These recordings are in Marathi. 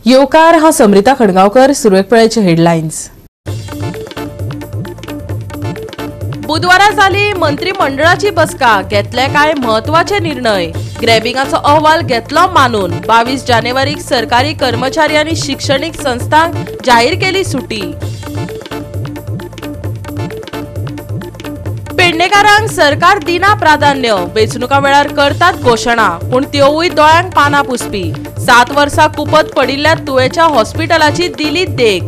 येवकार हा समृता खडगांवकर. सुरवेक वेळेचे हेडलायन्स. बुधवारा जाली मंत्रिमंडळाची बसका. घेतले काय महत्वाचे निर्णय. ग्रॅबिंगाचो अहवाल घेतलो मानून 22 जानेवारीक सरकारी कर्मचारी आनी शिक्षणीक संस्थांक जाहीर केली सुटी. पेडणेकारांक सरकार दिना प्राधान्य. वेंचणुका वेळार करतात घोषणा, पूण त्योवूय दोळ्यांक पानां पुसपी. 7 वर्सां कुपत पडिल्ल्या तुवेच्या हॉस्पिटलाची दिली देख.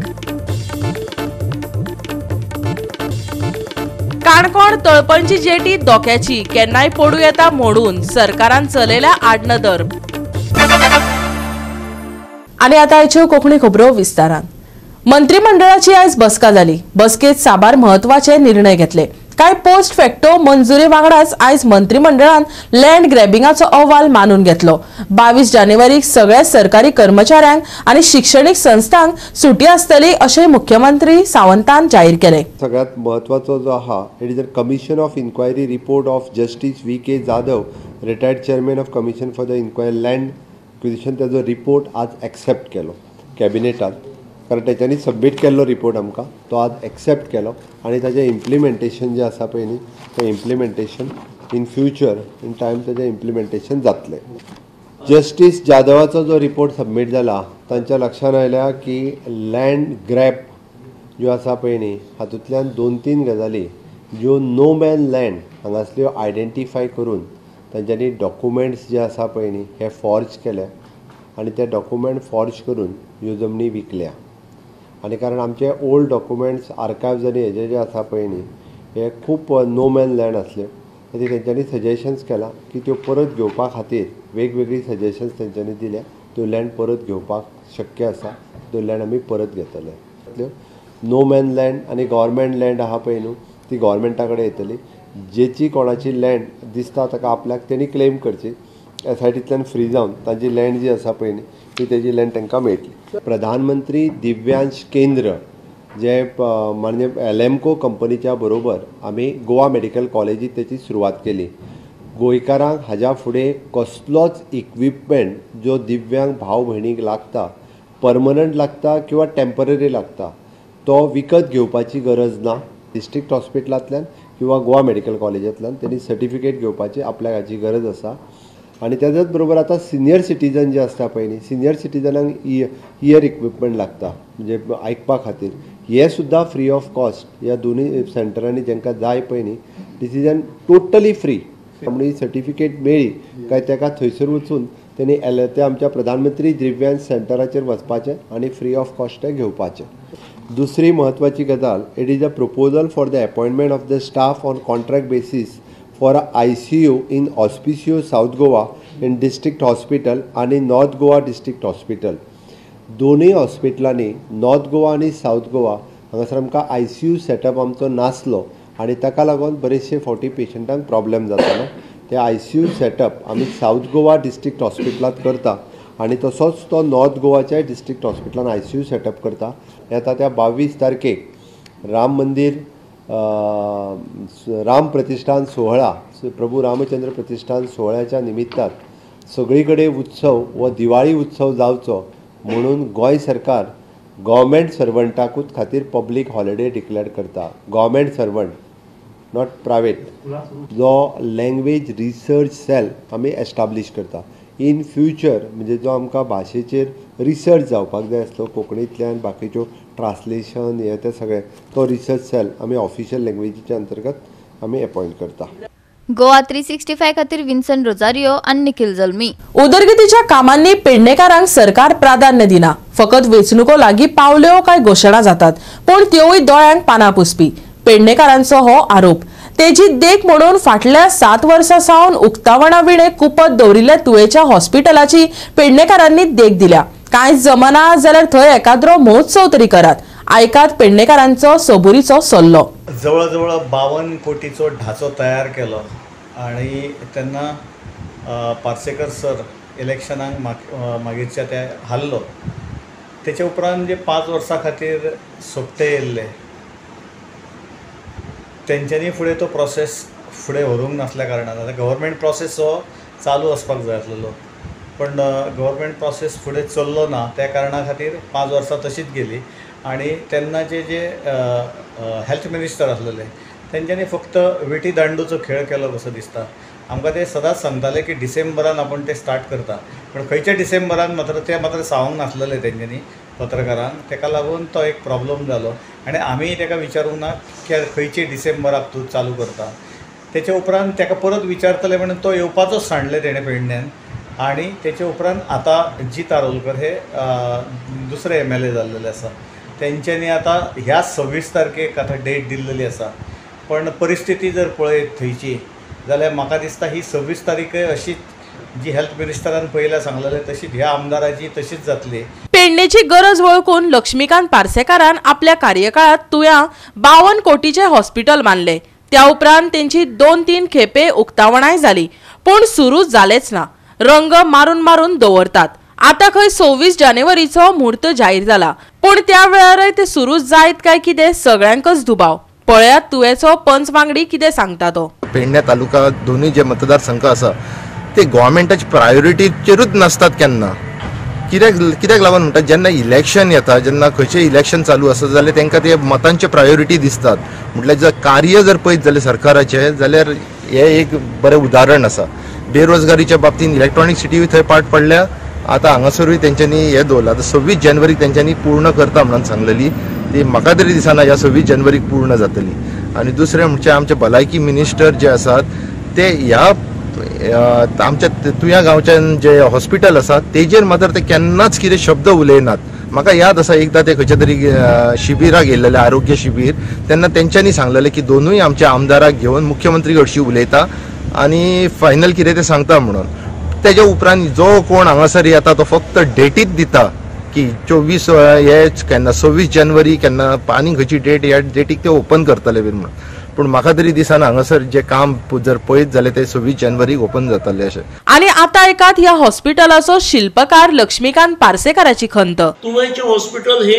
काणकोण तळपणची जेटी धोक्याची. केन्नाय पडू येता मोडून. सरकारान चलयल्या आडनदर. आनी आतां आयच्यो कोंकणी खबरो विस्तारान. मंत्रिमंडळाची आयज बसका जाली. बसकेत साबार महत्वाचे निर्णय घेतले. काय पोस्ट फॅक्टो मंजुरी वांगडाच आयज मंत्रिमंडळान लँड ग्रॅबिंगाचो अहवाल मानून घेतलो. 22 जानेवारीक सगळ्या सरकारी कर्मचाऱ्यांक आनी शिक्षणीक संस्थांक सुटी आसतली अशें मुख्यमंत्री सावंतान जाहीर केले. सगळ्यात महत्वाचो जो आहा it is the commission of inquiry report of justice V.K. Jadhav, retired chairman of commission for the inquiry land acquisition. ताजो रिपोर्ट आज एक्सेप्ट केलो कॅबिनेटान, कारण तेच्यांनी सबमीट केल्लो रिपोर्ट आमकां तो आज एक्सेप्ट केलो आनी ताजें इम्प्लिमेंटेशन जें आसा पळय न्ही तें implementation in future in time ताजें इम्प्लिमेंटेशन जातलें. जस्टीस जाधवाचो जो रिपोर्ट सबमीट जाला तांच्या लक्षान आयल्या की लँड ग्रॅब ज्यो आसा पळय न्ही हातूंतल्यान 2-3 गजाली ज्यो नो मॅन लँड हांगासल्यो आयडेंटिफाय करून तांच्यांनी डॉक्युमेंट्स जे आसा पळय न्ही हे फॉर्ज केले आनी ते डॉक्युमेंट फॉर्ज करून ह्यो जमनी विकल्या. आनी कारण आमचे ओल्ड डॉक्युमेंट्स आर्कायव्ज आनी हेजे जे आसा पळय न्ही हे खूब नो मॅन लँड आसले. खातीर तेंच्यांनी सजेशन्स केला की त्यो परत घेवपा खातीर वेगवेगळी सजेशन्स तेंच्यांनी दिल्या. त्यो लँड परत घेवपाक शक्य आसा, त्यो लँड आमी परत घेतले. नो मॅन लँड आनी गव्हर्मेंट लँड आहा पळय न्हू ती गव्हर्मेंटा कडेन येतली. जेची कोणाची लँड दिसता ताका आपल्याक तेणी क्लेम करची, एसआयटींतल्यान फ्री जावन तांची लँड जी आसा पळय न्ही ती तेजी लँड तांकां मेळटली. प्रधानमंत्री दिव्यांश केंद्र जे म्हणजे एलॅम्को कंपनीच्या बरोबर आमी गोवा मेडिकल कॉलेजीत तेची सुरवात केली. गोंयकारांक हाज्या फुडें कसलोच इक्विपमेंट जो दिव्यांग भाव भयणीक लागता, परमनंट लागता किंवा टेम्पररी लागता, तो विकत घेवपाची गरज ना. डिस्ट्रिक्ट हॉस्पिटलांतल्यान किंवा गोवा मेडिकल कॉलेजांतल्यान तेणी सर्टिफिकेट घेवपाची आपल्याक हाची गरज आसा. आनी तेच्याच बरोबर आतां सिनियर सिटीजन जे आसता पळय न्ही सिनियर सिटीजनांक इयर इक्विपमेंट लागता म्हणजे आयकपा खातीर हे सुद्दां फ्री ऑफ कॉस्ट ह्या दोनूय सेंटरांनी जेंकां जाय पळय न्ही डिसिजन टोटली फ्री. म्हणून ही सर्टिफिकेट मेळ्ळी काय ताका थंयसर वचून तेणी ते आमच्या प्रधानमंत्री दिव्यांग सेंटराचेर वचपाचें आनी फ्री ऑफ कॉस्ट तें घेवपाचें. दुसरी म्हत्वाची गजाल it is a proposal for the appointment of the staff on contract basis for ICU in Auspicio South Goa in District Hospital आणि North Goa District Hospital. दोनूय हॉस्पिटलांनी नॉर्थ गोवा आनी साऊथ गोवा हांगासर आमकां ICU सेटअप आमचो नासलो आनी ताका लागून बरेचशे फावटी पेशंटांक प्रॉब्लेम जातालो. ते ICU सेटअप आमी साऊथ गोवा डिस्ट्रिक्ट हॉस्पिटलांत करता आनी तसोच तो नॉर्थ गोवाच्या डिस्ट्रिक्ट हॉस्पिटलांत ICU सेटअप करता. येता त्या 22 तारखेक राम मंदिर राम प्रतिष्ठान सोहळा प्रभू रामचंद्र प्रतिष्ठान सोहळ्याच्या निमित्तान सगळी कडेन उत्सव व दिवाळी उत्सव जावचो म्हणून गोंय सरकार गव्हर्मेंट सर्वंटाकूच खातीर पब्लीक हॉलिडे डिक्लेअर करता. Government servant not private. जो लँग्वेज रिसर्च सेल आमी एस्टाब्लीश करता. इन फ्युचर म्हणजे जो आमकां भाशेचेर रिसर्च जावपाक जाय आसलो कोंकणींतल्यान बाकीच्यो ट्रान्सलेशन हे ते सगळें तो रिसर्च सेल आमी ऑफिशियल लँग्वेजीच्या अंतर्गत आमी अपॉयंट करता. गोवा 365 खातीर विन्सन रोजारियो आनी निखिल जल्मी. उदरगतीच्या कामांनी पेडणेकारांक सरकार प्राधान्य दिना. फकत वेंचणुको लागीं पावल्यो काय घोशणा जातात, पूण त्योवूय दोळ्यांक पानां पुसपी. पेडणेकारांचो हो आरोप. तेजी देख म्हणून फाटल्या 7 वर्सां सावन उक्तावणा विणे कुपत दवरिल्ल्या तुवेच्या हॉस्पिटलाची पेडणेकारांनी देख दिल्या. कांयच जमना जाल्यार थंय एकाद्रो महोत्सव तरी करात. आयकात पेडणेकारांचो सबुरीचो सल्लो. जवळ जवळ 52 कोटीचो ढाचो तयार केलो आनी तेन्ना पार्सेकर सर इलेक्शनाक मागीरच्या ते हारलो. तेच्या उपरांत जे 5 वर्सां खातीर सोपते येयल्ले तेंच्यांनी फुडें तो प्रोसेस फुडें व्हरूंक नासल्या कारणान आतां गव्हर्मेंट प्रोसेस हो चालू आसपाक जाय आसलेलो. पण गव्हर्मेंट प्रोसेस फुडें चल्लो ना त्या कारणा खातीर 5 वर्सां तशीच गेली आणि तेन्ना जे हेल्थ मिनिस्टर आसलेले तेंच्यांनी फक्त विटी दांडूचो खेळ केलो कसो दिसता. आमकां ते सदांच सांगताले की डिसेंबरान आपण ते स्टार्ट करता, पण खंयच्या डिसेंबरान मात्र सांगूंक नासलेले तेंच्यांनी पत्रकारांक. ताका लागून तो एक प्रॉब्लम जालो आनी आमी ताका विचारूंक ना की खंयची डिसेंबराक तूं चालू करता. तेच्या उपरांत ताका परत विचारतले म्हणून तो येवपाचोच सांडले तेणें पेडण्यान. आणि तेच्या उपरांत आतां जीत आरोलकर हे दुसरे MLA जाल्लेले आसा. तेंच्यांनी आतां ह्या 26 तारखेक आतां डेट दिल्लेली आसा, पण परिस्थिती जर पळयत थंयची जाल्यार म्हाका दिसता ही 26 तारीखय अशीच जी हेल्थ मिनिस्टरान पयल्या सांगलेले तशीच ह्या आमदाराची तशीच जातली. पेडणेची गरज वळखून लक्ष्मीकांत पार्सेकारान आपल्या कार्यकाळात तुया 52 कोटीचे हॉस्पिटल बांदले. त्या उपरांत तेंची 2-3 खेपे उक्तावणाय जाली, पूण सुरू जालेच ना. रंग मारून मारून दवरतात. आता खंय 26 जानेवारीचो मुहूर्त जाहीर जाला, पूण त्या वेळारय ते सुरू जायत काय कितें सगळ्यांकच दुबाव. पळयात तुवेचो पंच वांगडी कितें सांगता तो. पेडणे तालुका दोन्ही जे मतदारसंघ आसा ते गव्हर्मेंटाची प्रायोरिटीचेरूच नासतात केन्ना. कित्याक लागून म्हणटात जेन्ना इलेक्शन येता, जेन्ना खंयचें इलेक्शन चालू आसा जाल्यार तांकां ते मतांचे प्रायोरिटी दिसतात. म्हटल्यार जर कार्य जर पळयत जाल्यार सरकाराचें जाल्यार हें एक बरें उदाहरण आसा. बेरोजगारीच्या बाबतींत इलेक्ट्रॉनीक सिटी थंय पाड पडल्या. आतां हांगासरूय तेंच्यांनी हें दवरलां. आतां 26 जानेवारीक तेंच्यांनी पूर्ण करता म्हणून सांगलेली. ती म्हाका तरी दिसना ह्या 26 जानेवारीक पूर्ण जातली. आनी दुसरें म्हणजे आमचे भलायकी मिनिस्टर जे आसात ते ह्या आमच्या तुया गांवच्यान जे हॉस्पिटल आसा तेजेर मात्र ते केन्नाच कितें शब्द उलयनात. म्हाका याद आसा एकदां ते खंयच्या तरी शिबिराक गेल्लेले आरोग्य शिबीर, तेन्ना तेंच्यांनी सांगलेलें की दोनूय आमच्या आमदाराक घेवन मुख्यमंत्री हरशी उलयता आनी फायनल कितें ते सांगता म्हणून. तेज्या उपरांत जो कोण हांगासर येता तो फक्त डेटीच दिता की 24 हे केन्ना 26 जानेवारी केन्ना आनी खंयची डेट ह्या डेटीक ते ओपन करतले बीन म्हणून. पूण म्हाका तरी दिसना हांगासर जे काम जर पळयत जाल्यार ते 26 जानेवारीक ओपन जातले अशें. आणि आता एकात ह्या हॉस्पिटलाचो शिल्पकार लक्ष्मीकांत पार्सेकाराची खंत. तुवेंचें हॉस्पिटल हे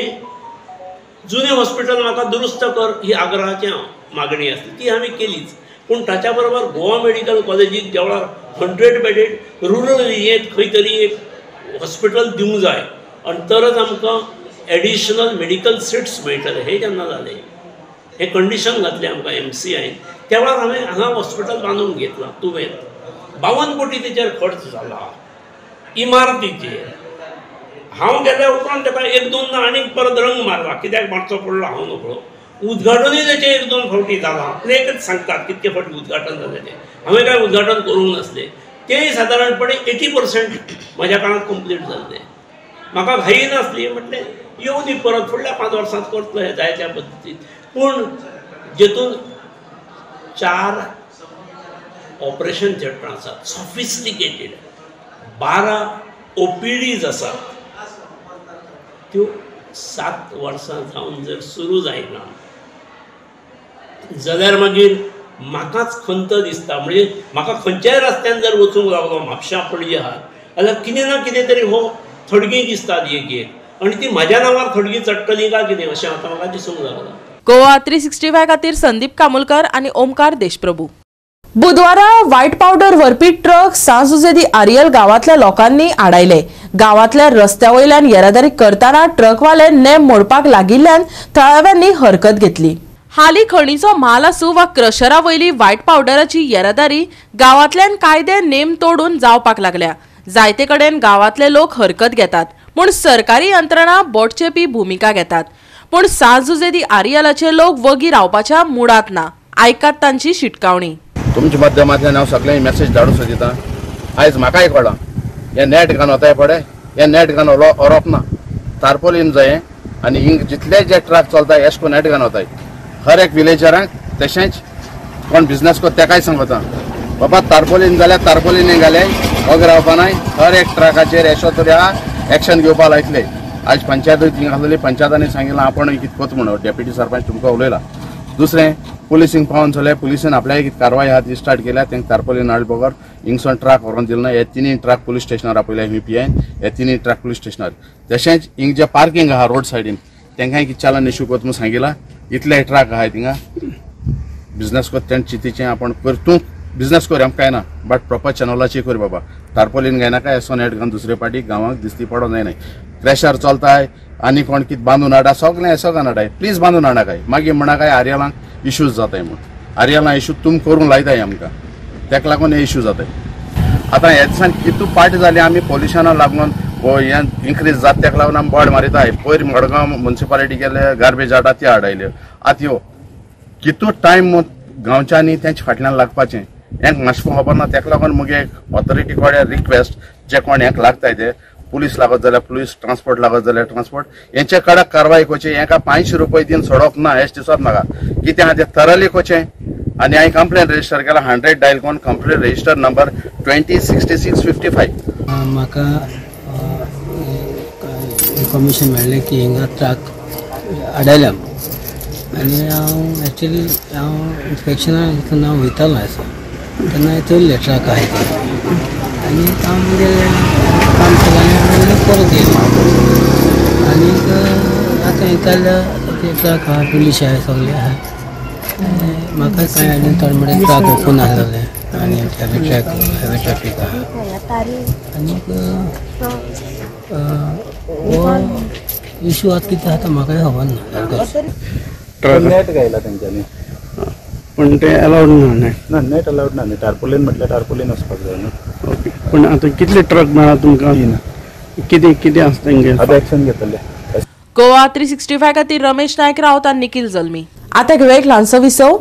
जुने हॉस्पिटल म्हाका दुरुस्त कर ही आग्रहाची मागणी आसली, ती आमी केलीच. पूण ताच्या बरोबर गोवा मेडिकल कॉलेजीक देवळार 100 बेडेड रुरल एरियेंत खंय तरी एक हॉस्पिटल दिवंक जाय आनी तरच आमकां एडिशनल मेडिकल सीट्स मेळटले. हे जेन्ना जालें हे कंडिशन घातलें आमकां MCIन, त्या वेळार हांवें हांगा हॉस्पिटल बांदून घेतलां तुवेंत. 52 कोटी तेचेर खर्च जाला इमारतीचेर. हांव गेल्या उपरांत ताका 1-2 आनीक परत रंग मारला, कित्याक मातसो पडलो हांव नकळो. उद्घाटनूय तेचें 1-2 फावटी जालां. एकच सांगतात कितके फावटी उद्घाटन जालें तें. हांवें काय उद्घाटन करूंक नासलें. तेय सादारणपणे 80% म्हाज्या काळांत कंप्लीट जाल्लें. म्हाका घाई नासली, म्हटलें येवं दी परत फुडल्या 5 वर्सांत करतलो हें जाय त्या पद्दतीन. पूण जेतून 4 ऑपरेशन थिएटर आसात सॉफिस्टिकेटेड, 12 OPDs आसात, त्यो 7 वर्सां जावन जर सुरू जायना जाल्यार मागीर म्हाकाच खंत दिसता. म्हणजे म्हाका खंयच्याय रस्त्यान जर वचूंक लागलो म्हापशां पणजे आहात जाल्यार कितें ना कितें तरी हो थडगी दिसतात एक आनी ती म्हाज्या नांवार थडगी चडटली काय कितें अशें आतां म्हाका दिसूंक लागलां. गोवा 365 खातीर संदीप कामुलकर आणि ओमकार देशप्रभू. बुधवारा व्हाईट पावडर व्हरपी ट्रक सांजुजेदी आरियल गावातल्या लोकांनी आडायले. गावातल्या रस्त्यावयल्यान येरादारी करताना ट्रकवाले नेम मोडपाक लागिल्ल्यान थळाव्यांनी हरकत घेतली. हाली खणीचो म्हाल आसूं वा क्रशरा वयली व्हाईट पावडराची येरादारी गावातल्यान कायदे नेम तोडून जावपाक लागल्या. जायते कडेन गावातले लोक हरकत घेतात, पूण सरकारी यंत्रणा बोटचेपी भूमिका घेतात. पूण सांजुजेदी आरियलाचे लोक वगी रावपाच्या मुडात ना. आयकात तांची शिटकावणी. तुमच्या माध्यमांतल्यान हांव सगळ्यांक मेसेज धाडूंक सोदितां. आयज म्हाकाय कळ्ळां हें नेट घालताय पळय, हें नेट घालून व्हरप ना. तारपोलीन जाय आनी हिंग जितले जे ट्रक चलताय एश कोन नेट घालताय. हर एक विलेजरांक तशेंच कोण बिझनेस कोता तेकाय सांगता बाबा तारपोलीन जाल्यार तारपोलीन घाले वग रावपा नाय. हर एक ट्रकाचेर एशो तरी एक्शन घेवपा लायतले. आज पंचायतूय थिंग आसलेली, पंचायतांनी सांगिल्लें आपण कितें कोत म्हणून डेप्युटी सरपंच तुमकां उलयला. दुसरें पुलिसींक पावून चले, पुलिसीन आपल्या कितें कारवाय आहा ती स्टार्ट केल्या. तांकां तारपोलीन हाडले बगर हिंगसून ट्रक व्हरोन दिलो ना. हे 3 ट्रक पुलीस स्टेशनार आपयल्या UPIन, हे 3 ट्रक पुलीस स्टेशनार. तशेंच हिंग जे पार्किंग आहा रोड सायडीन तांकांय कितें चालन इश्यू कोत म्हणून सांगिल्ला. इतले ट्रक आहाय थिंगा बिझनेस कोत तें चितीचें आपण कर. तूं बिझनेस कर आमकां काय ना, बट प्रॉपर चॅनलाचेर कर बाबा. टार्पोलीन घेनाका एसो नेट घालून दुसरे पाटी गांवांक दिसती पडो जायना क्रॅशर चलताय आनी कोण कितें बांदून हाडा सगळें एसो घालनाय प्लीज बांदून हाडाकाय मागीर म्हणा आर्यलांक इश्यूज जाताय म्हूण आर्यलां इश्यू तुम करूंक लायताय आमकां तेका लागून हे इश्यू जाताय आतां हे दिसान कितू पार्टी जाली आमी पोल्युशनाक लागून हे इन्क्रीज जाता तेका लागून आमी बोर्ड मारिताय पयर मडगांव म्युनिसिपालिटी गेले गार्बेज हाडा त्यो हाडायल्यो आतां ह्यो कितू टायम गांवच्यांनी तेंच्या फाटल्यान लागपाचें हेंक मातशें खबर ना तेका लागून मुगे ऑथॉरिटी कडेन रिक्वेस्ट जे कोण हेंक लागताय ते पुलीस लागत जाल्यार पुलीस ट्रान्सपोर्ट लागत जाल्यार ट्रान्सपोर्ट हेंचे कडक कारवाय करची हेका 500 रुपया दिन सोडप ना हेच दिसत म्हाका कितें आहा तें थरली करचें आनी हांवें कंप्लेन रजिस्टर केला 100 डायल करून कंप्लेन रजिस्टर नंबर 206655 म्हाका इन्फॉर्मेशन मेळ्ळें की हिंगा ट्रक आडायल्या आनी हांव एक्चुअली इन्स्पेक्शनाक जेन्ना हांव वयतालो आसा तेन्ना चलले ट्रक आहाय ते आनी काम केलें परत येयलें आनीक आतां येताल्या ते ट्रक आहा पुलीस आहाय सगळे आहाय म्हाका कांय आनी थोडे म्हणल्यार ट्रक ओपन आसलेले आनी हेवी ट्रॅफीक आहा आनीक हो इश्यू आतां कितें जाता म्हाकाय खबर ना नेट घायला तेंच्यांनी पण ते अलाउड ना नेट अलाउड ना टार्पोलीन म्हटल्यार टार्पोलीन वचपाक जाय न्हू ओके पण आतां कितले ट्रक मेळ्ळा तुमकां कितें आसता तेंगे आतां एक्शन घेतले गोवा 365 खातीर रमेश नायक रावत आनी निखिल जल्मी. आतां घेवया एक ल्हानसो विसव.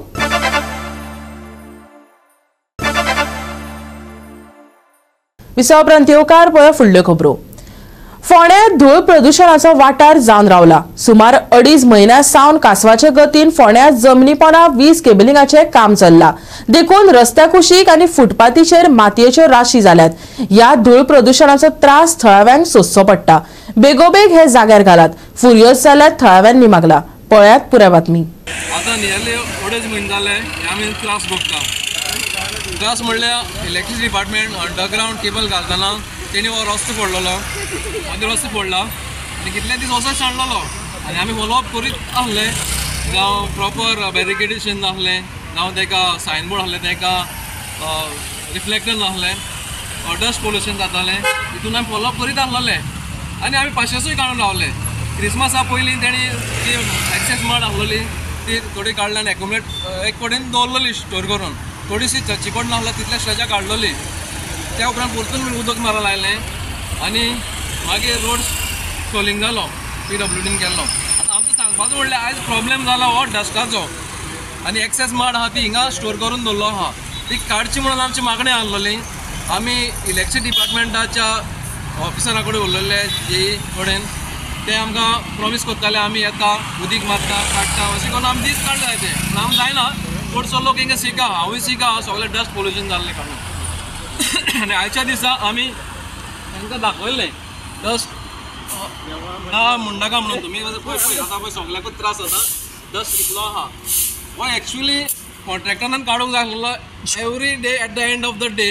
विसव उपरांत येवकार पळय फुडल्यो खबरो. फोंड्यात धूळ प्रदूषणाचो वाठार जावन रावला. सुमार 2.5 म्हयन्या सावन कासवाचे गतीन फोंड्यात जमनीपोंडा वीज केबलिंगाचे काम चल्ला. देखून रस्त्या कुशीक आनी फुटपाथीचेर मातयेच्यो राशी जाल्यात. ह्या धूळ प्रदूषणाचो त्रास थळाव्यांक सोंसचो पडटा. बेगोबेग हे जाग्यार घालात. फुरियस जाल्यार थळाव्यांनी मागला. पळयात पुराय बातमी. आता नियरली 2.5 म्हयने जाले आमी त्रास भोगता. त्रास म्हणल्यार इलेक्ट्रिसिटी डिपार्टमेंट अंडरग्राउंड केबल घालतना तेणी हो रस्तो फोडलेलो आनी रस्तो फोडला आनी कितले दीस असोच सांडलेलो आनी आमी फॉलोअप करीत आसले. जावं प्रॉपर बॅरिकेडेशन नासलें जावं ताका सायनबोर्ड आसले ताका रिफ्लेक्टर नासलें डस्ट पोल्युशन जातालें हितून आमी फॉलोअप करीत आसलेले आनी आमी पाशेसूय काडून रावले. क्रिसमसा पयलीं तेणी जी एक्सेस मार्ट आसलेली ती थोडी काडल्यान एकोमोडेट एक कडेन दवरलेली स्टोर करून थोडीशी चिकट नासल्या तितल्या स्टेजा काडलेली. त्या उपरांत परतून उदक मारला लायलें आनी मागीर रोड सोलिंग जालो PWDन केल्लो. आतां आमकां सांगपाचो म्हणल्यार आयज प्रॉब्लेम जाला हो डस्टाचो आनी एक्सेस मार्ट आहा ती हिंगा स्टोर करून दवरलो आहा ती काडची म्हणून आमची मागणी आसलेली. आमी इलेक्ट्रिसिटी डिपार्टमेंटाच्या ऑफिसरा कडेन उलयल्ले जे कडेन ते आमकां प्रॉमीस करताले आमी येता उदीक मारता काडटा अशें करून आमी दीस काडले ते पूण आमी जायना. चडसो लोक हिंगा शिका हांवूय शिका सगळें डस्ट पोल्युशन जाल्लें काडून आनी आयच्या दिसा आमी तांकां दाखयल्लें डस्ट म्हणनाका म्हणून तुमी पळय आतां पळय सगळ्याकूच त्रास जाता डस्ट कितलो आहा हो एक्चुअली कॉन्ट्रॅक्टरान काडूंक जाय आसलो every day at the end of the day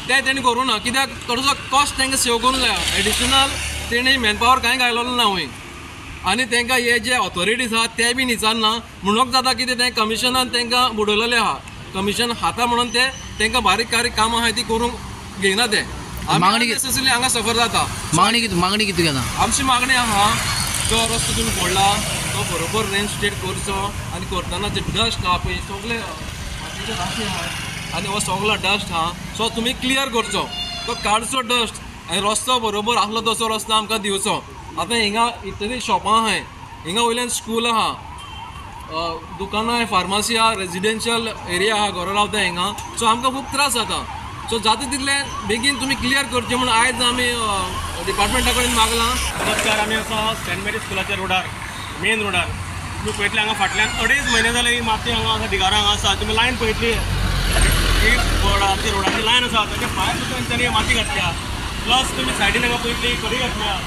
तें तेणी करूं ना कित्याक थोडोसो कॉस्ट तांकां सेव करूंक जाय. एडिशनल तेणी मॅनपावर कांय घायलेलो ना वय आनी तांकां हे जे ऑथॉरिटीज आहा ते बी विचारना म्हणून जाता कितें तें कमिशनान तांकां बुडयलेलें आहा. कमिशन खाता म्हणून ते तांकां बारीक कारीक कामां आहाय ती करूंक घेयना ते. मागणी नेसेसरी हांगा सफर जाता. मागणी कितें घेता आमची मागणी आहा जो रस्तो तुमी फोडला तो बरोबर रेनस्टेट करचो आनी करतना जे डस्ट आहा पळय सगळे आनी हो सगळो डस्ट आहा सो तुमी क्लियर करचो तो काडचो डस्ट आनी रस्तो बरोबर आसलो तसो रस्तो आमकां दिवचो. आतां हिंगा इतली शॉपां आहाय हिंगा वयल्यान स्कूल आहा दुकानां आहाय फार्मासी आहा रेजिडेन्शियल एरिया आहा घरां रावता हिंगा सो आमकां खूब त्रास जाता. सो जाता तितलें बेगीन तुमी क्लियर करचें म्हणून आयज आमी डिपार्टमेंटा कडेन मागलां. नमस्कार आमी आसा सेंट मेरी स्कुलाच्या रोडार मेन रोडार तुमी पळयतले हांगा फाटल्यान 2.5 म्हयने जाले ही माती हांगा आसा दिगारां हांगा आसा तुमी लायन पळयतली ही रोडाची लायन आसा ताच्या भायर सुद्दां तेंच्यांनी माती घातल्या प्लस तुमी सायडीन हांगा पळयतली कडी घातल्या.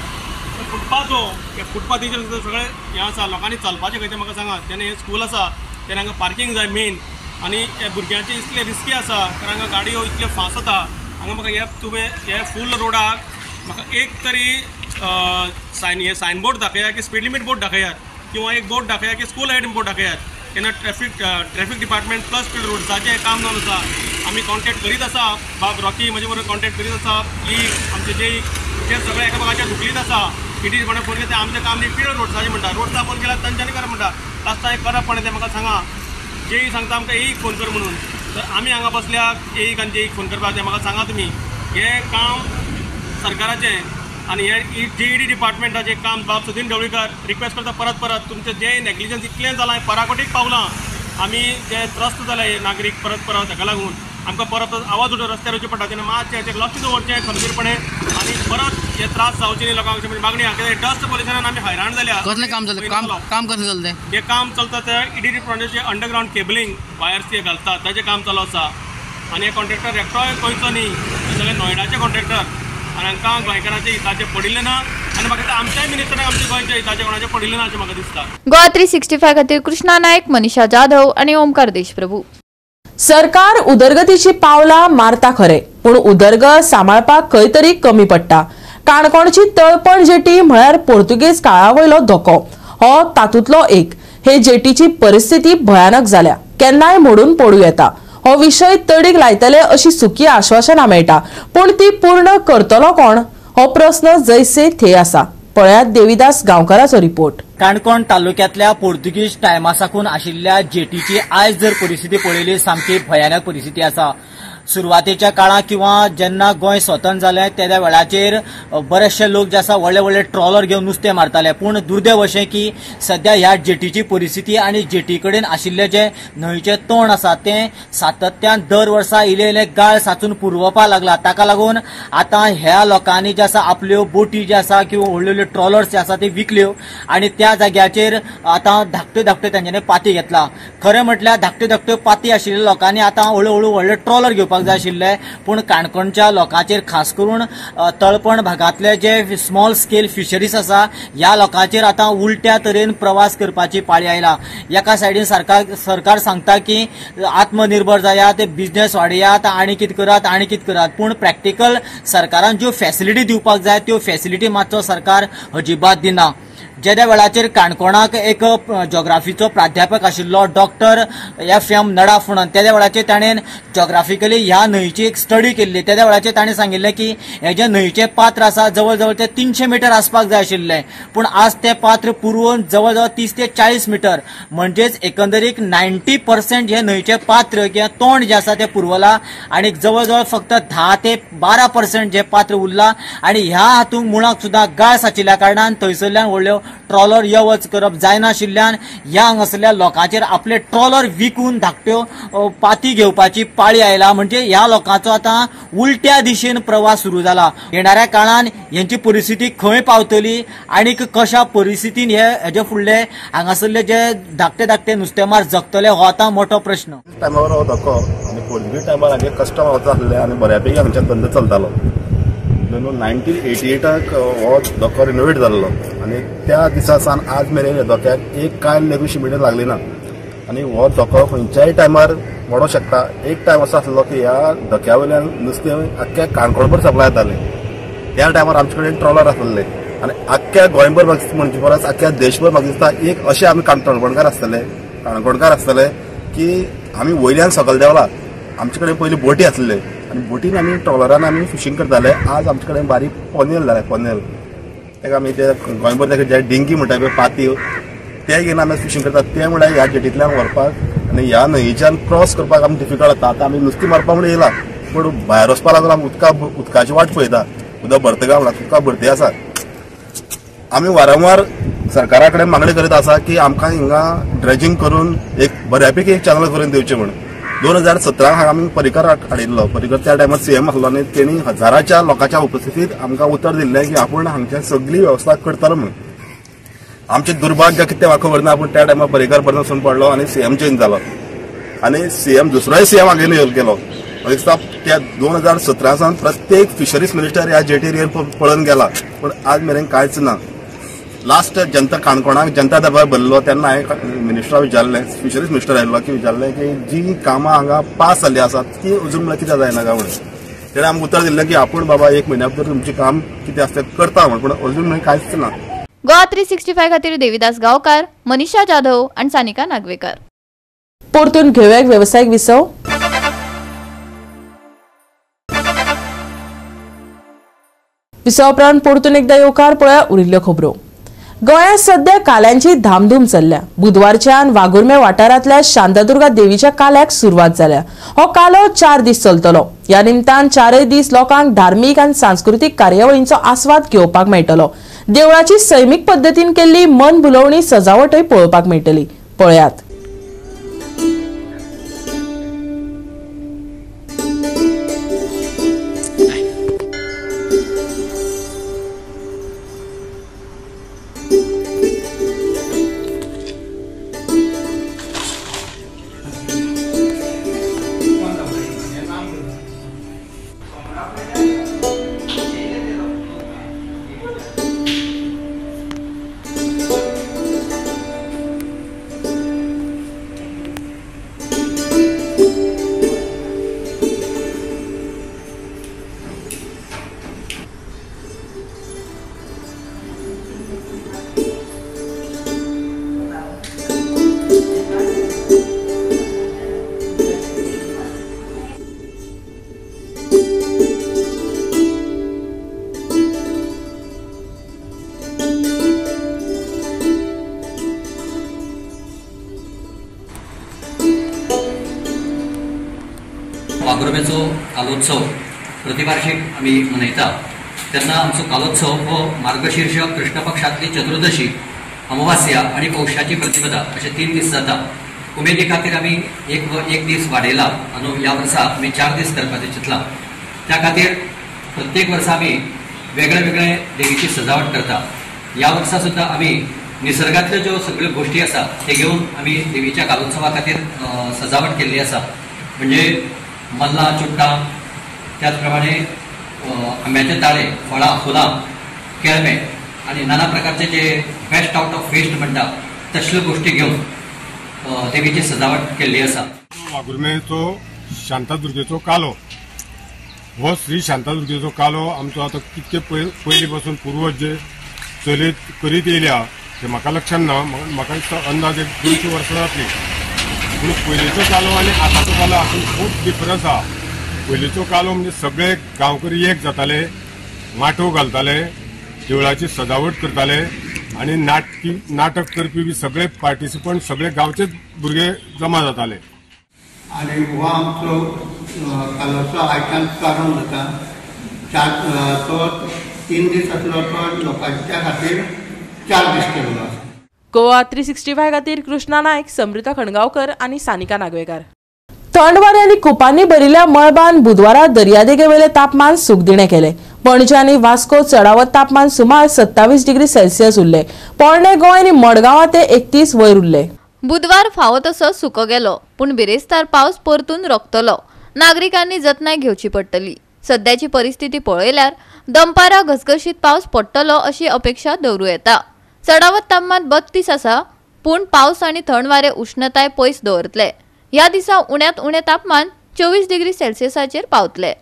फुटपाथीचेर सुद्दां सगळें हें आसा लोकांनी चलपाचें खंय तें म्हाका सांगात. तेन्ना हें स्कूल आसा तेन्ना हांगा पार्किंग जाय मेन आनी हे भुरग्यांचे इतले रिस्की आसा कारण हांगा गाडयो इतल्यो फास्ट जाता. हांगा म्हाका हे तुमी हे फूल रोडाक म्हाका एक तरी सायनबोर्ड दाखयात की स्पीड लिमीट बोर्ड दाखयात किंवा एक बोर्ड दाखयात की स्कूल हेड बोर्ड दाखयात तेन्ना ट्रॅफिक डिपार्टमेंट प्लस रोड्साचें काम जावन आसा. आमी कॉन्टॅक्ट करीत आसा. बाब रॉकी म्हजे बरोबर कॉन्टॅक्ट करीत आसा की आमचे जे सगळे एकामेकाच्या धुकलीत आसा. किटी कोणा फोन केला आमचें काम न्ही पिड रोड्साचें म्हणटा. रोड्सा फोन केल्यार तांच्यांनी करा म्हणटा. लास्टा एक करप पण तें म्हाका सांगा. जेई सांगता आमकां एक फोन कर म्हणून. तर आमी हांगा बसल्याक एक आनी जेईक फोन करपाक तें म्हाका सांगा तुमी. हें काम सरकाराचें आनी हे JED डिपार्टमेंटाचें काम बाब सुदीन ढवळीकर रिक्वेस्ट करता परत तुमचें जें नेग्लिजन्स इतलें जालां पराकोटीक पावलां. आमी जे त्रस्त जाले नागरीक परत ताका लागून आमकां परत आवाज उठोवन रस्त्यार वचचें पडटा. तेन्ना मातशें हाचेर लक्ष दवरचें खंबीरपणे आनी परत हे त्रास जावचे न्ही लोकांक अशी मागणी आहा. कित्याक डस्ट पॉल्युशनान आमी हैराण जाल्या. कसलें काम जालें? काम कसलें जालें तें? हें काम चलता तें EDD प्रोजेक्टचें अंडरग्रावंड केबलिंग वायर्स ते घालतात ताचें काम चालू आसा. आनी हे कॉन्ट्रॅक्टर एकटोय गोंयचो न्ही, हे सगळे नोयडाचे कॉन्ट्रॅक्टर आनी हांकां गोंयकारांचे हिताचे पडिल्ले ना. आनी म्हाका आमच्याय मिनिस्टराक आमच्या गोंयच्या हिताचे कोणाचे पडिल्ले ना अशें म्हाका दिसता. गोवा 365 खातीर कृष्णा नायक, मनीषा जाधव आनी ओमकार देशप्रभू. सरकार उदरगतीची पावलां मारता खरे, पूण उदरगत सांबाळपाक खंय तरी कमी पडटा. काणकोणची तळपण जेटी म्हळ्यार पोर्तुगेज काळावयलो धोको हो तातूंतलो एक. हे जेटीची परिस्थिती भयानक जाल्या, केन्नाय मोडून पडूं येता. हो विशय तडीक लायतले अशी सुखी आश्वासनां मेळटा, पूण ती पूर्ण करतलो कोण हो प्रस्न जैसे थंय आसा. पळयात देविदास गांवकाराचो रिपोर्ट. काणकोण तालुक्यातल्या पोर्तुगीज टायमा साकून आशिल्ल्या जेटीची आयज जर परिस्थिती पळयली सामकी भयानक परिस्थिती आसा. सुरवातेच्या काळात किंवा जेन्ना गोंय स्वतंत्र जालें त्या वेळाचेर बरेचशे लोक जे आसा व्हडले व्हडले ट्रॉलर घेवन नुस्तें मारताले. पूण दुर्दैव अशें की सध्या ह्या जेटीची परिस्थिती आनी जेटी कडेन आशिल्ले जे न्हंयचे तोंड आसा तें सातत्यान दर वर्सा इले गाळ साचून पुरवपाक लागला. ताका लागून आतां ह्या लोकांनी जे आसा आपल्यो बोटी जे आसा किंवा व्हडल्यो व्हडल्यो ट्रॉलर्स जे आसा ते विकल्यो आनी त्या जाग्याचेर आतां धाकट्यो धाकट्यो तांच्यांनी पाती घेतला. खरें म्हटल्यार धाकट्यो धाकट्यो पाती आशिल्ल्या लोकांनी आतां हळू व्हडले ट्रॉलर घेवपाक जाय आशिल्ले. पूण काणकोणच्या लोकांचेर खास करून तळपण भागातले जे स्मॉल स्केल फिशरीज आसा ह्या लोकांचेर आतां उलट्या तरेन प्रवास करपाची पाळी आयला. एका सायडीन सरकार सांगता की आत्मनिर्भर जायात, बिझनेस वाडयात, आनी कितें करात. पूण प्रॅक्टिकल सरकारान ज्यो फॅसिलिटी दिवपाक जाय त्यो फॅसिलिटी मातसो सरकार अजिबात दिना. ज्या वेळाचेर काणकोणाक एक जॉग्राफीचो प्राध्यापक आशिल्लो डॉक्टर FM नडाफ म्हणून त्या वेळाचेर ताणें जॉग्राफिकली ह्या न्हंयची एक स्टडी केल्ली. त्या वेळाचेर ताणें सांगिल्लें की हे जे न्हंयचे पात्र आसा जवळ जवळ ते 300 मीटर आसपाक जाय आशिल्ले, पूण आज ते पात्र पुरवून जवळ जवळ 30 ते 40 मीटर म्हणजेच एकंदरीत 90% हे न्हंयचे पात्र किंवा तोंड जे आसा ते पुरवला आनी जवळ जवळ फक्त 10 ते 12% जे पात्र उरला. आनी ह्या हातूंत मुळाक सुद्दां गाळ साचिल्ल्या कारणान थंयसरल्यान व्हडल्यो ट्रॉलर येवच करप जायनाशिल्ल्यान ह्या हांगासरल्या लोकांचेर आपले ट्रॉलर विकून धाकट्यो पाती घेवपाची पाळी आयला. म्हणजे ह्या लोकांचो आतां उलट्या दिशेन प्रवास सुरू जाला. येणाऱ्या काळान यांची परिस्थिती खंय पावतली आनी कशा परिस्थितीन हेजे फुडले हांगासरले जे धाकटे धाकटे नुस्तेमार जगतले हो आतां मोठो प्रश्न. टायमार हो धोको आनी पोर्तुगीज टायमार हांगे कस्टम वता आसले आनी बऱ्यापैकी हांगच्यान धंदो चलतालो. 1988 हो धोको रिनोवेट जाल्लो आनी त्या दिसा सावन आज मेरेन धोक्याक एक कायल लेगून शिमिटे लागली ना. आनी हो धोको खंयच्याय टायमार मोडो शकता. एक टायम असो आसलो की ह्या धोक्या वयल्यान नुस्तें आख्ख्या काणकोणभर सप्लाय जातालें. त्या टायमार आमचे कडेन ट्रॉलर आसले आनी आख्ख्या गोंयभर म्हणजे परस आख्ख्या देशभर म्हाका दिसता एक अशें आमी काणकोणकार आसतले की आमी वयल्यान सकयल देवला. आमचे कडेन पयलीं बोटी आसले आनी बोटीन आमी ट्रॉलरान आमी फिशींग करताले. आज आमचे कडेन बारीक पोनेल जाले. ताका आमी ते गोंयभर ताका जे डिंगी म्हणटा पळय पाती ते घेवन आमी फिशींग करतात. ते म्हळ्यार ह्या जेटींतल्यान व्हरपाक आनी ह्या न्हंयच्यान क्रॉस करपाक आमी डिफिकल्ट जाता. आतां आमी नुस्तें मारपाक म्हणून येयला पूण भायर वचपाक लागून आमी उदकाची वाट पळयता. उदक भरतगा म्हणल्यार उदकां भरती आसा. आमी वारंवार सरकारा कडेन मागणी करीत आसा की आमकां हिंगा ड्रेजिंग करून एक बऱ्यापैकी एक चॅनल करून दिवचें म्हणून. 2017 आमी पर्रीकर हाडिल्लो. पर्रीकर त्या टायमार CM आसलो आनी तेणी हजाराच्या लोकांच्या उपस्थितीत आमकां उतर दिल्लें की आपूण हांगच्या सगळी वेवस्था करतलो म्हणून. आमचें दुर्भाग्य कितें म्हाका खबर ना पूण त्या टायमार पर्रीकर बरो वचून पडलो आनी CM चेंज जालो आनी दुसरोय CM आगेलो येवन गेलो. दिसता त्या 2017 सावन प्रत्येक फिशरीज मिनिस्टर ह्या जेटीर येवन पळोवन गेला पूण आज मेरेन कांयच ना. लास्ट काणकोणाक जनता दरबार भरलो तेन्ना हांवें मिनिस्टराक विचारलें, फिशरीज मिनिस्टर आयिल्लो की विचारलें की जी कामां हांगा पास जाल्ली आसात ती अजून म्हळ्यार कित्याक जायना काय म्हणून. तेणें आमकां उतर दिल्लें की आपूण बाबा 1 म्हयन्या भितर तुमचें काम कितें आसा तें करता म्हण, पूण अजून कांयच ना. गोवा 365 खातीर देविदास गांवकार, मनीषा जाधव आनी सानिका नागवेकर. परतून घेऊया एक व्यावसायिक विसव. विसव उपरांत परतून एकदा येवकार पळया उरिल्ल्यो खबरो. गोंयांत सध्या काल्यांची धामधूम चल्ल्या. बुधवारच्यान वागुर्मे वाठारांतल्या शांतादुर्गा देवीच्या काल्याक सुरवात जाल्या. हो कालो 4 दीस चलतलो. ह्या निमतान 4 दीस लोकांक धार्मीक आनी सांस्कृतीक कार्यावळींचो आस्वाद घेवपाक मेळटलो. देवळाची सैमीक पद्दतीन केल्ली मन भुलोवणी सजावटय पळोवपाक मेळटली. पळयात. वागुर्मेचो कालोत्सव प्रतिवार्षिक आमी मनयता. तेन्ना आमचो कालोत्सव हो मार्गशीर्ष कृष्ण पक्षांतली चतुर्दशी, अमावास्या आनी पौशाची प्रतिपदा अशे 3 दीस जाता. उमेदी खातीर आमी एक दीस वाडयला आनी ह्या वर्सा आमी 4 दीस करपाचें चिंतला. त्या खातीर प्रत्येक वर्सा आमी वेगळे वेगळे देवीची सजावट करता. ह्या वर्सा सुद्दां आमी निसर्गांतल्यो ज्यो सगळ्यो गोश्टी आसा ते घेवन आमी देवीच्या कालोत्सवा खातीर सजावट केल्ली आसा. म्हणजे मल्लां, चुट्टां, त्याच प्रमाणे आंब्याचे ताळे, फळां, फुलां, केळमे आनी नाना प्रकारचे जे बेस्ट आउट ऑफ वेस्ट म्हणटा तसल्यो गोश्टी घेवन देवीची सजावट केल्ली आसा. वागुर्मेचो शांतादुर्गेचो कालो हो श्री शांतादुर्गेचो कालो आमचो आतां कितके पयलीं पासून पुर्वज जे चलीत करीत येयल्या ते म्हाका लक्षात ना. म्हाका दिसता अंदाज 200 वर्सां जातली. पूण पयलींचो कालो आनी आतांचो कालो हातूंत खूब डिफरन्स आहा. पयलींचो कालो म्हणजे सगळे गांवकरी एक जाताले, माटो घालताले, देवळाची सजावट करताले आनी नाटक करपी बी सगळे पार्टिसिपंट सगळे गांवचेच भुरगे जमा जाताले. आनी हो आमचो कालोचो आयच्यान प्रारंभ जाता. तो 3 दीस आसलो तो लोकांच्या खातीर 4 दीस केल्लो आसा. गोवा 365 खातीर कृष्णा नायक, समृता खणगांवकर आनी सानिका नागवेकार. थंड वारे आनी कुपांनी भरिल्ल्या मळबान बुधवारा दर्यादेगेवेले तापमान सुखदिणे केले. पणजी आनी वास्को चडावत तापमान सुमार 27 डिग्री सेल्सियस उरले. पोरणे गोंय आनी मडगांवां ते 31 वयर उरले. बुधवार फावो तसो सुको गेलो, पूण बिरेस्तार पावस परतून रोखतलो. नागरिकांनी जतनाय घेवची पडटली. सध्याची परिस्थिती पळयल्यार दनपारां घसघशीत पावस पडटलो अशी अपेक्षा दवरूं येता. चडावत तापमान 32 आसा, पूण पावस आनी थंड वारे उष्णताय पयस दवरतले. ह्या दिसा उण्यांत उणें तापमान 24 डिग्री सेल्सियसाचेर पावतले.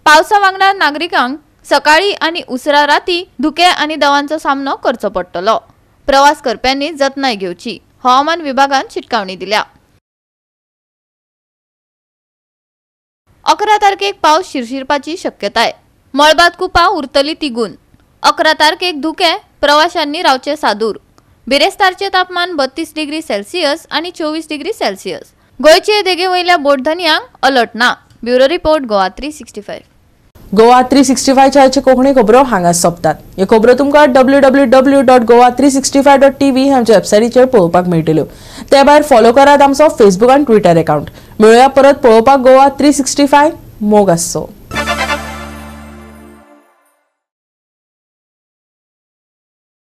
पावसा वांगडा नागरिकांक सकाळी आनी उसरा राती धुके आनी दवांचो सामनो करचो पडटलो. प्रवास करप्यांनी जतनाय घेवची, हवामान विभागान शिटकावणी दिल्या. 11 तारखेक पावस शिरशिरपाची शक्यताय. मळबात कुपां उरतली तिगून. 11 तारखेक धुके, प्रवाशांनी रावचे सादूर. बिरेस्तारचे तापमान 32 डिग्री सेल्सियस आनी 24 डिग्री सेल्सियस. गोंयचे देगे वयल्या बोटधन्यांक अलर्ट ना. Bureau report Goa 365. गोवा 365 च्या कोंकणी खबरो हांगा सोंपतात. ह्यो खबरो तुमकां www.goa365.tv आमच्या वेबसायटीचेर पळोवपाक मेळटल्यो. त्या भायर फॉलो करात आमचो फेसबूक आनी ट्विटर अकाउंट. मेळुया परत पळोवपाक गोवा 365. मोग आसचो.